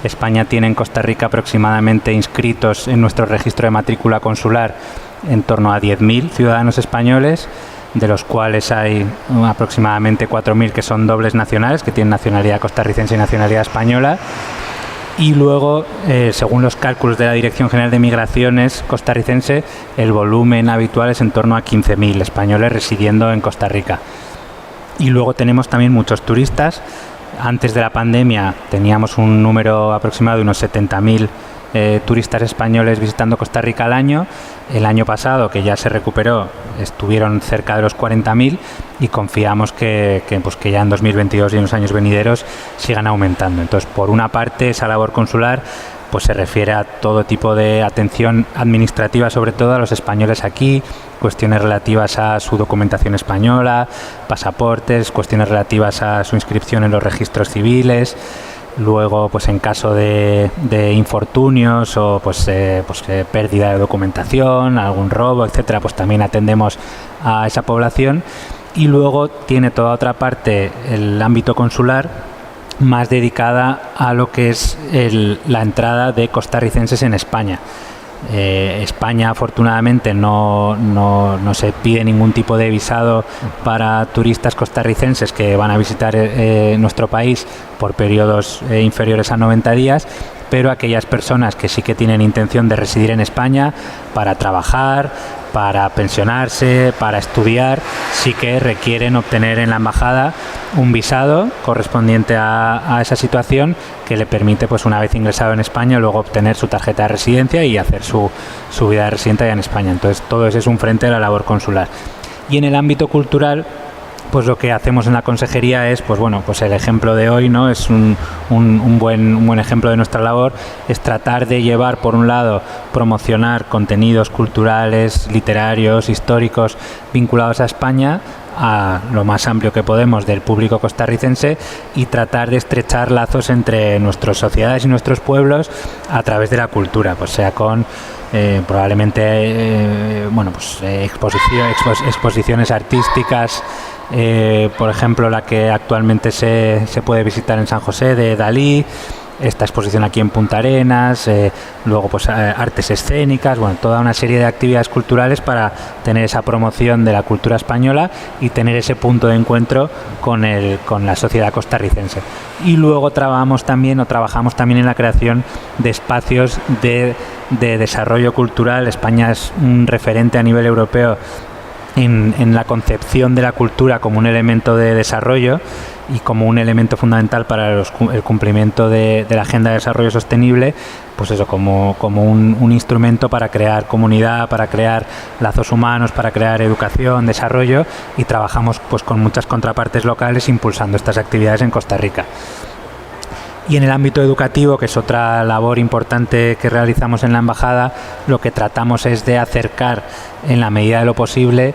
España tiene en Costa Rica aproximadamente inscritos en nuestro registro de matrícula consular en torno a 10.000 ciudadanos españoles, de los cuales hay aproximadamente 4.000 que son dobles nacionales, que tienen nacionalidad costarricense y nacionalidad española. Y luego, según los cálculos de la Dirección General de Migraciones costarricense, el volumen habitual es en torno a 15.000 españoles residiendo en Costa Rica. Y luego tenemos también muchos turistas. Antes de la pandemia teníamos un número aproximado de unos 70.000 turistas españoles visitando Costa Rica al año. El año pasado, que ya se recuperó, estuvieron cerca de los 40.000, y confiamos que ya en 2022 y en los años venideros sigan aumentando. Entonces, por una parte, esa labor consular pues se refiere a todo tipo de atención administrativa, sobre todo a los españoles aquí, cuestiones relativas a su documentación española, pasaportes, cuestiones relativas a su inscripción en los registros civiles. Luego, pues en caso de infortunios o pérdida de documentación, algún robo, etcétera, pues también atendemos a esa población. Y luego tiene toda otra parte, el ámbito consular, más dedicada a lo que es la entrada de costarricenses en España. España, afortunadamente, no se pide ningún tipo de visado para turistas costarricenses que van a visitar nuestro país por periodos inferiores a 90 días, pero aquellas personas que sí que tienen intención de residir en España para trabajar, para pensionarse, para estudiar, sí que requieren obtener en la embajada un visado correspondiente a esa situación, que le permite, pues una vez ingresado en España, luego obtener su tarjeta de residencia y hacer su vida de residente allá en España. Entonces, todo eso es un frente de la labor consular. Y en el ámbito cultural, pues lo que hacemos en la consejería es, pues bueno, pues el ejemplo de hoy, ¿no? Es un buen ejemplo de nuestra labor, es tratar de llevar, por un lado, promocionar contenidos culturales, literarios, históricos vinculados a España, a lo más amplio que podemos del público costarricense, y tratar de estrechar lazos entre nuestras sociedades y nuestros pueblos a través de la cultura, pues sea con probablemente exposiciones artísticas, por ejemplo la que actualmente se puede visitar en San José de Dalí, esta exposición aquí en Punta Arenas, luego pues artes escénicas, bueno, toda una serie de actividades culturales para tener esa promoción de la cultura española y tener ese punto de encuentro con la sociedad costarricense. Y luego trabajamos también en la creación de espacios de desarrollo cultural. España es un referente a nivel europeo en la concepción de la cultura como un elemento de desarrollo y como un elemento fundamental para el cumplimiento de la Agenda de Desarrollo Sostenible, pues eso, como un instrumento para crear comunidad, para crear lazos humanos, para crear educación, desarrollo, y trabajamos pues con muchas contrapartes locales impulsando estas actividades en Costa Rica. Y en el ámbito educativo, que es otra labor importante que realizamos en la Embajada, lo que tratamos es de acercar, en la medida de lo posible,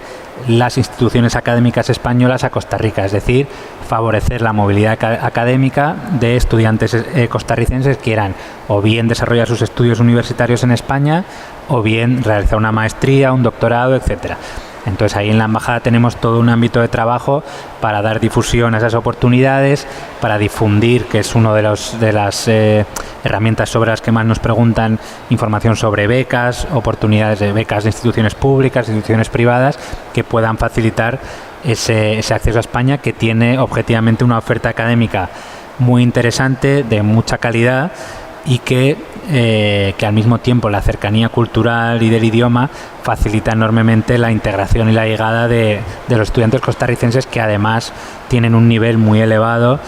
las instituciones académicas españolas a Costa Rica, es decir, favorecer la movilidad académica de estudiantes costarricenses que quieran o bien desarrollar sus estudios universitarios en España o bien realizar una maestría, un doctorado, etcétera. Entonces ahí en la Embajada tenemos todo un ámbito de trabajo para dar difusión a esas oportunidades, para difundir, que es una de las herramientas sobre las que más nos preguntan, información sobre becas, oportunidades de becas de instituciones públicas, instituciones privadas, que puedan facilitar ese acceso a España, que tiene objetivamente una oferta académica muy interesante, de mucha calidad, y que al mismo tiempo la cercanía cultural y del idioma facilita enormemente la integración y la llegada de los estudiantes costarricenses, que además tienen un nivel muy elevado.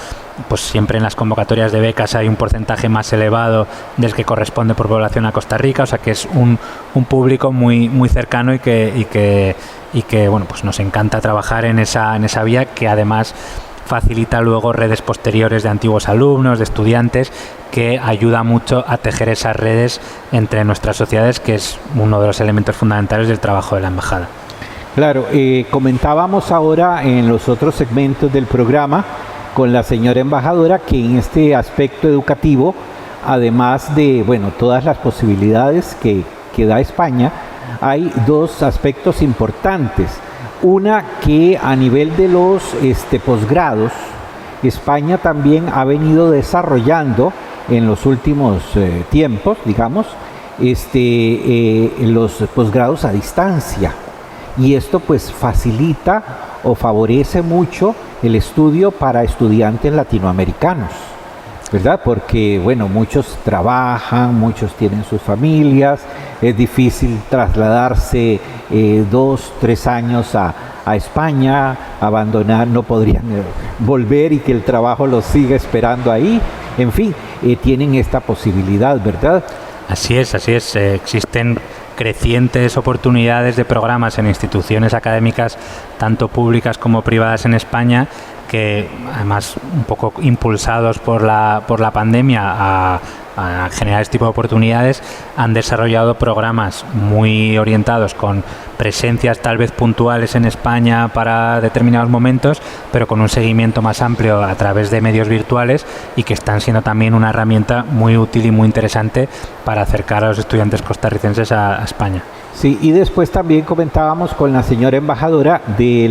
Pues siempre en las convocatorias de becas hay un porcentaje más elevado del que corresponde por población a Costa Rica, o sea que es un público muy cercano y que bueno, pues nos encanta trabajar en esa vía, que además facilita luego redes posteriores de antiguos alumnos, de estudiantes, que ayuda mucho a tejer esas redes entre nuestras sociedades, que es uno de los elementos fundamentales del trabajo de la Embajada. Claro, comentábamos ahora en los otros segmentos del programa con la señora embajadora que en este aspecto educativo, además de todas las posibilidades que da España, hay dos aspectos importantes. Una, que a nivel de los posgrados, España también ha venido desarrollando en los últimos tiempos, digamos, los posgrados a distancia. Y esto pues facilita o favorece mucho el estudio para estudiantes latinoamericanos, ¿verdad? Porque, muchos trabajan, muchos tienen sus familias, es difícil trasladarse 2, 3 años a España, abandonar, no podrían volver y que el trabajo los siga esperando ahí. En fin, tienen esta posibilidad, ¿verdad? Así es. Existen crecientes oportunidades de programas en instituciones académicas, tanto públicas como privadas en España, que además un poco impulsados por la pandemia a generar este tipo de oportunidades, han desarrollado programas muy orientados con presencias tal vez puntuales en España para determinados momentos, pero con un seguimiento más amplio a través de medios virtuales, y que están siendo también una herramienta muy útil y muy interesante para acercar a los estudiantes costarricenses a España. Sí, y después también comentábamos con la señora embajadora de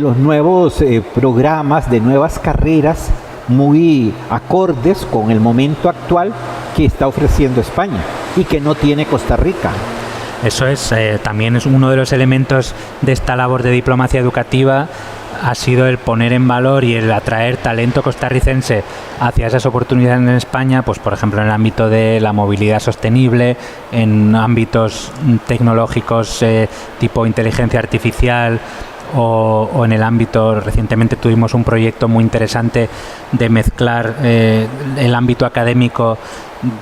los nuevos programas, de nuevas carreras muy acordes con el momento actual que está ofreciendo España y que no tiene Costa Rica. Eso es, también es uno de los elementos de esta labor de diplomacia educativa, ha sido el poner en valor y el atraer talento costarricense hacia esas oportunidades en España, pues por ejemplo en el ámbito de la movilidad sostenible, en ámbitos tecnológicos tipo inteligencia artificial, o en el ámbito, recientemente tuvimos un proyecto muy interesante de mezclar el ámbito académico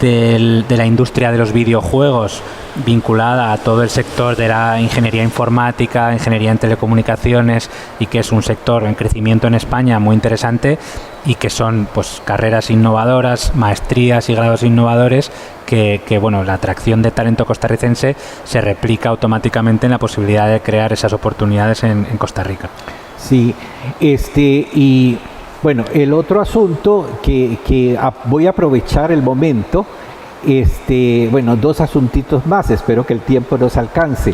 de la industria de los videojuegos vinculada a todo el sector de la ingeniería informática, ingeniería en telecomunicaciones, y que es un sector en crecimiento en España muy interesante, y que son pues carreras innovadoras, maestrías y grados innovadores que bueno, la atracción de talento costarricense se replica automáticamente en la posibilidad de crear esas oportunidades en Costa Rica. Sí, y bueno, el otro asunto que voy a aprovechar el momento, bueno, dos asuntitos más, espero que el tiempo nos alcance.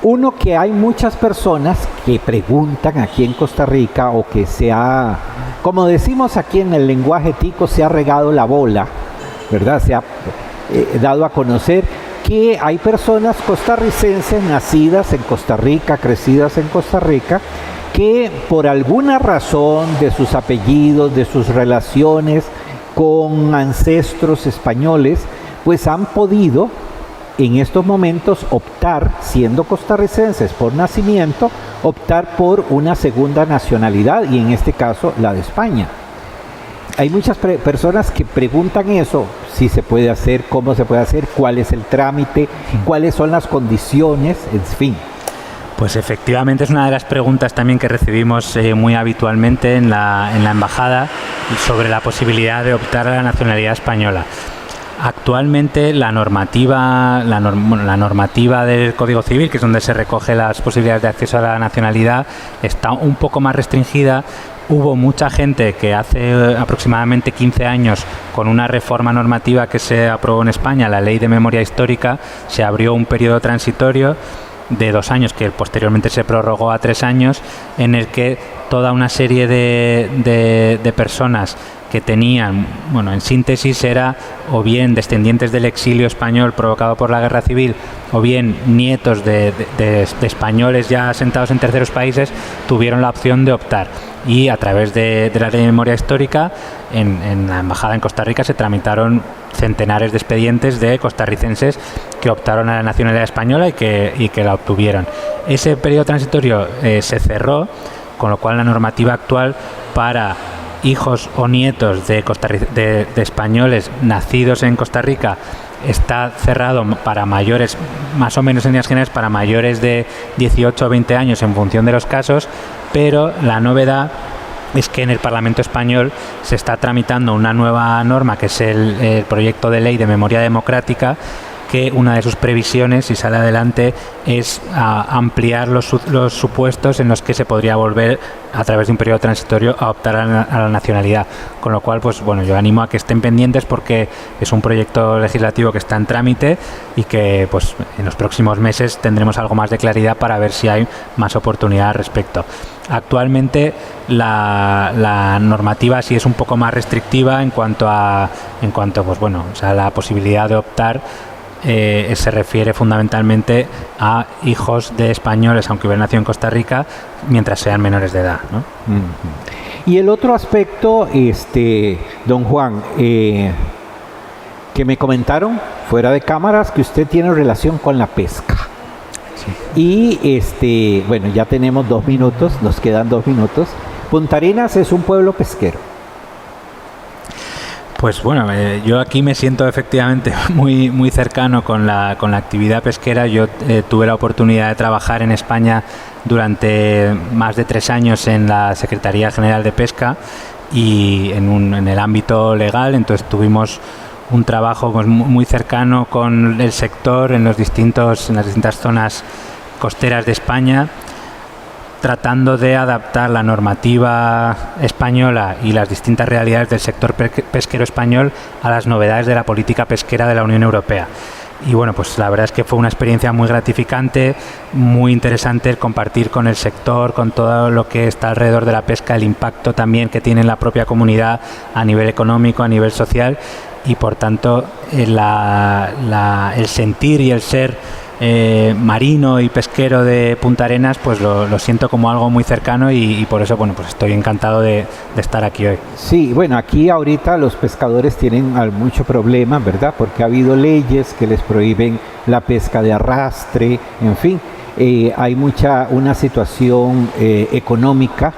Uno, que hay muchas personas que preguntan aquí en Costa Rica, o que como decimos aquí en el lenguaje tico, se ha regado la bola, ¿verdad? Se ha dado a conocer que hay personas costarricenses nacidas en Costa Rica, crecidas en Costa Rica, que por alguna razón de sus apellidos, de sus relaciones con ancestros españoles, pues han podido en estos momentos optar, siendo costarricenses por nacimiento, optar por una segunda nacionalidad, y en este caso la de España. Hay muchas personas que preguntan eso, si se puede hacer, cómo se puede hacer, cuál es el trámite, cuáles son las condiciones, en fin. Pues efectivamente es una de las preguntas también que recibimos muy habitualmente en la embajada sobre la posibilidad de optar a la nacionalidad española. Actualmente la normativa del Código Civil, que es donde se recoge las posibilidades de acceso a la nacionalidad, está un poco más restringida. Hubo mucha gente que hace aproximadamente 15 años, con una reforma normativa que se aprobó en España, la Ley de Memoria Histórica, se abrió un periodo transitorio de 2 años, que posteriormente se prorrogó a 3 años, en el que toda una serie de personas que tenían, bueno, en síntesis era o bien descendientes del exilio español provocado por la Guerra Civil, o bien nietos de españoles ya asentados en terceros países, tuvieron la opción de optar. Y a través de la Ley de Memoria Histórica, en la Embajada en Costa Rica se tramitaron centenares de expedientes de costarricenses que optaron a la nacionalidad española y que la obtuvieron. Ese periodo transitorio se cerró, con lo cual la normativa actual para hijos o nietos de españoles nacidos en Costa Rica está cerrado para mayores, más o menos en líneas generales, para mayores de 18 o 20 años en función de los casos, pero la novedad es que en el Parlamento español se está tramitando una nueva norma, que es el proyecto de ley de memoria democrática, que una de sus previsiones, si sale adelante, es ampliar los supuestos en los que se podría volver, a través de un periodo transitorio, a optar a la nacionalidad. Con lo cual, pues bueno, yo animo a que estén pendientes, porque es un proyecto legislativo que está en trámite y que pues en los próximos meses tendremos algo más de claridad para ver si hay más oportunidad al respecto. Actualmente la normativa sí es un poco más restrictiva en cuanto pues bueno, o sea, la posibilidad de optar se refiere fundamentalmente a hijos de españoles, aunque hubieran nacido en Costa Rica, mientras sean menores de edad, ¿no? Y el otro aspecto, don Juan, que me comentaron fuera de cámaras, que usted tiene relación con la pesca. Sí. Y bueno, ya tenemos 2 minutos, nos quedan 2 minutos. Punta Arenas es un pueblo pesquero. Pues bueno, yo aquí me siento efectivamente muy, muy cercano con la actividad pesquera. Yo tuve la oportunidad de trabajar en España durante más de 3 años en la Secretaría General de Pesca y en el ámbito legal. Entonces tuvimos un trabajo pues muy cercano con el sector en las distintas zonas costeras de España, tratando de adaptar la normativa española y las distintas realidades del sector pesquero español a las novedades de la política pesquera de la Unión Europea. Y bueno, pues la verdad es que fue una experiencia muy gratificante, muy interesante el compartir con el sector, con todo lo que está alrededor de la pesca, el impacto también que tiene en la propia comunidad a nivel económico, a nivel social, y por tanto el sentir y el ser marino y pesquero de Punta Arenas, pues lo siento como algo muy cercano y por eso, bueno, pues estoy encantado de estar aquí hoy. Sí, bueno, aquí ahorita los pescadores tienen mucho problema, ¿verdad? Porque ha habido leyes que les prohíben la pesca de arrastre, en fin, hay una situación económica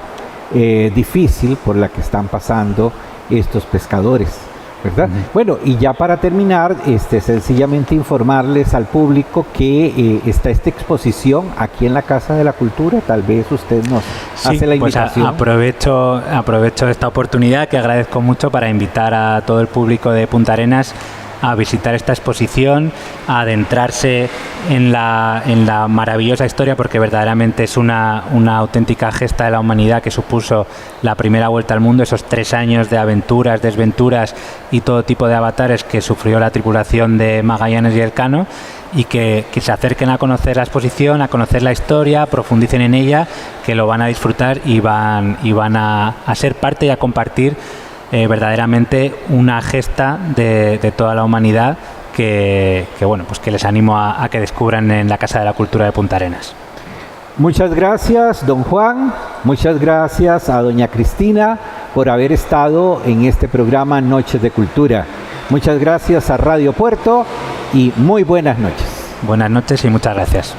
difícil por la que están pasando estos pescadores. ¿verdad? Bueno, y ya para terminar, sencillamente informarles al público que está esta exposición aquí en la Casa de la Cultura. Tal vez usted nos hace la invitación. Pues aprovecho esta oportunidad, que agradezco mucho, para invitar a todo el público de Punta Arenas a visitar esta exposición, a adentrarse en la maravillosa historia, porque verdaderamente es una auténtica gesta de la humanidad que supuso la primera vuelta al mundo, esos 3 años de aventuras, desventuras y todo tipo de avatares que sufrió la tripulación de Magallanes y Elcano, y que se acerquen a conocer la exposición, a conocer la historia, profundicen en ella, que lo van a disfrutar y van a ser parte y a compartir verdaderamente una gesta de toda la humanidad que les animo a que descubran en la Casa de la Cultura de Punta Arenas. Muchas gracias, don Juan. Muchas gracias a doña Cristina por haber estado en este programa Noches de Cultura. Muchas gracias a Radio Puerto y muy buenas noches. Buenas noches y muchas gracias.